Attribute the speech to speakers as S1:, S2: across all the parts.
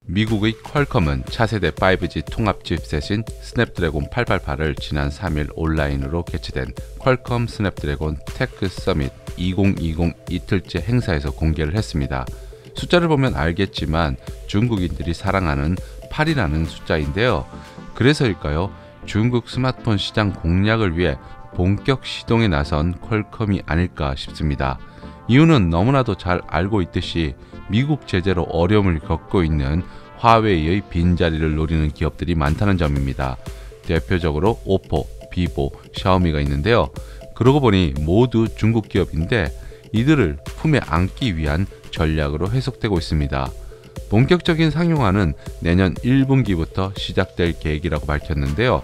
S1: 미국의 퀄컴은 차세대 5G 통합 칩셋인 스냅드래곤 888을 지난 3일 온라인으로 개최된 퀄컴 스냅드래곤 테크 서밋 2020 이틀째 행사에서 공개를 했습니다. 숫자를 보면 알겠지만 중국인들이 사랑하는 8이라는 숫자인데요. 그래서일까요? 중국 스마트폰 시장 공략을 위해 본격 시동에 나선 퀄컴이 아닐까 싶습니다. 이유는 너무나도 잘 알고 있듯이 미국 제재로 어려움을 겪고 있는 화웨이의 빈자리를 노리는 기업들이 많다는 점입니다. 대표적으로 오포, 비보, 샤오미가 있는데요. 그러고 보니 모두 중국 기업인데 이들을 품에 안기 위한 전략으로 해석되고 있습니다. 본격적인 상용화는 내년 1분기부터 시작될 계획이라고 밝혔는데요.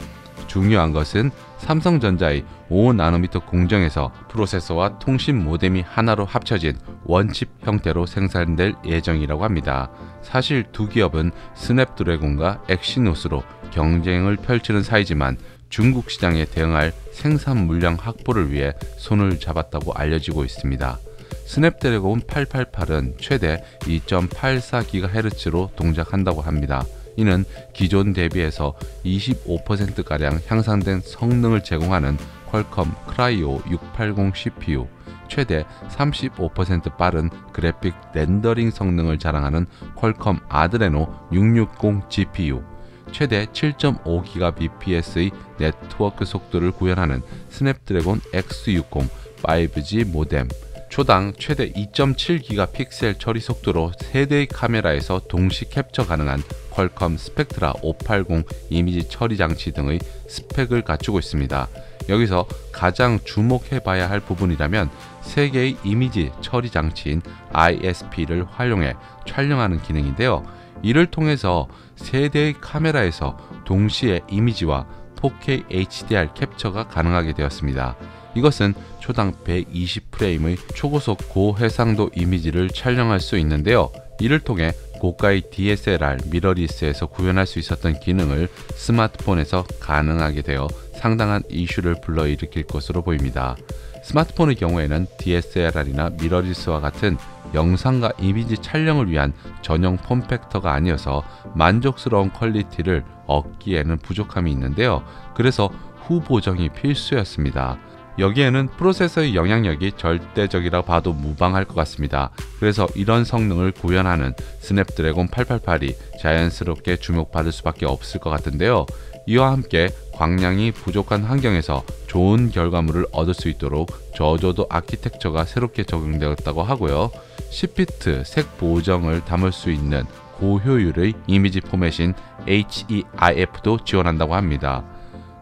S1: 중요한 것은 삼성전자의 5나노미터 공정에서 프로세서와 통신 모뎀이 하나로 합쳐진 원칩 형태로 생산될 예정이라고 합니다. 사실 두 기업은 스냅드래곤과 엑시노스로 경쟁을 펼치는 사이지만 중국 시장에 대응할 생산 물량 확보를 위해 손을 잡았다고 알려지고 있습니다. 스냅드래곤 888은 최대 2.84GHz로 동작한다고 합니다. 이는 기존 대비해서 25%가량 향상된 성능을 제공하는 퀄컴 크라이오 680 CPU, 최대 35% 빠른 그래픽 렌더링 성능을 자랑하는 퀄컴 아드레노 660 GPU, 최대 7.5GBps의 네트워크 속도를 구현하는 스냅드래곤 X60 5G 모뎀, 초당 최대 2.7GP 처리 속도로 3대의 카메라에서 동시 캡처 가능한 퀄컴 스펙트라 580 이미지 처리 장치 등의 스펙을 갖추고 있습니다. 여기서 가장 주목해봐야 할 부분이라면 3개의 이미지 처리 장치인 ISP를 활용해 촬영하는 기능인데요. 이를 통해서 3대의 카메라에서 동시에 이미지와 4K HDR 캡처가 가능하게 되었습니다. 이것은 초당 120프레임의 초고속 고해상도 이미지를 촬영할 수 있는데요. 이를 통해 고가의 DSLR 미러리스에서 구현할 수 있었던 기능을 스마트폰에서 가능하게 되어 상당한 이슈를 불러일으킬 것으로 보입니다. 스마트폰의 경우에는 DSLR이나 미러리스와 같은 영상과 이미지 촬영을 위한 전용 폼팩터가 아니어서 만족스러운 퀄리티를 얻기에는 부족함이 있는데요. 그래서 후보정이 필수였습니다. 여기에는 프로세서의 영향력이 절대적이라 봐도 무방할 것 같습니다. 그래서 이런 성능을 구현하는 스냅드래곤 888이 자연스럽게 주목받을 수밖에 없을 것 같은데요. 이와 함께 광량이 부족한 환경에서 좋은 결과물을 얻을 수 있도록 저조도 아키텍처가 새롭게 적용되었다고 하고요. 10비트 색 보정을 담을 수 있는 고효율의 이미지 포맷인 HEIF도 지원한다고 합니다.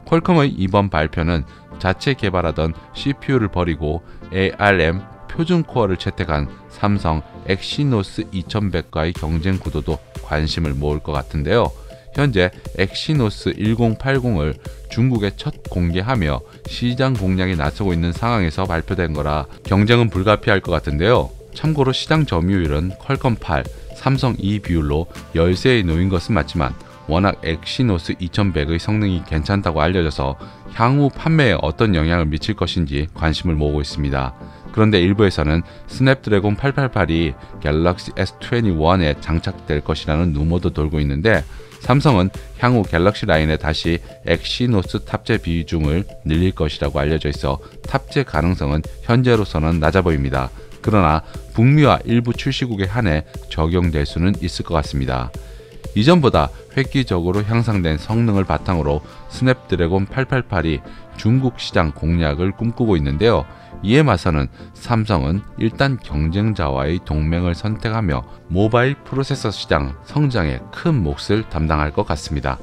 S1: 퀄컴의 이번 발표는 자체 개발하던 CPU를 버리고 ARM 표준 코어를 채택한 삼성 엑시노스 2100과의 경쟁 구도도 관심을 모을 것 같은데요. 현재 엑시노스 1080을 중국에 첫 공개하며 시장 공략에 나서고 있는 상황에서 발표된 거라 경쟁은 불가피할 것 같은데요. 참고로 시장 점유율은 퀄컴 8, 삼성 2 비율로 열세에 놓인 것은 맞지만 워낙 엑시노스 2100의 성능이 괜찮다고 알려져서 향후 판매에 어떤 영향을 미칠 것인지 관심을 모으고 있습니다. 그런데 일부에서는 스냅드래곤 888이 갤럭시 S21에 장착될 것이라는 루머도 돌고 있는데 삼성은 향후 갤럭시 라인에 다시 엑시노스 탑재 비중을 늘릴 것이라고 알려져 있어 탑재 가능성은 현재로서는 낮아 보입니다. 그러나 북미와 일부 출시국에 한해 적용될 수는 있을 것 같습니다. 이전보다 획기적으로 향상된 성능을 바탕으로 스냅드래곤 888이 중국 시장 공략을 꿈꾸고 있는데요. 이에 맞서는 삼성은 일단 경쟁자와의 동맹을 선택하며 모바일 프로세서 시장 성장에 큰 몫을 담당할 것 같습니다.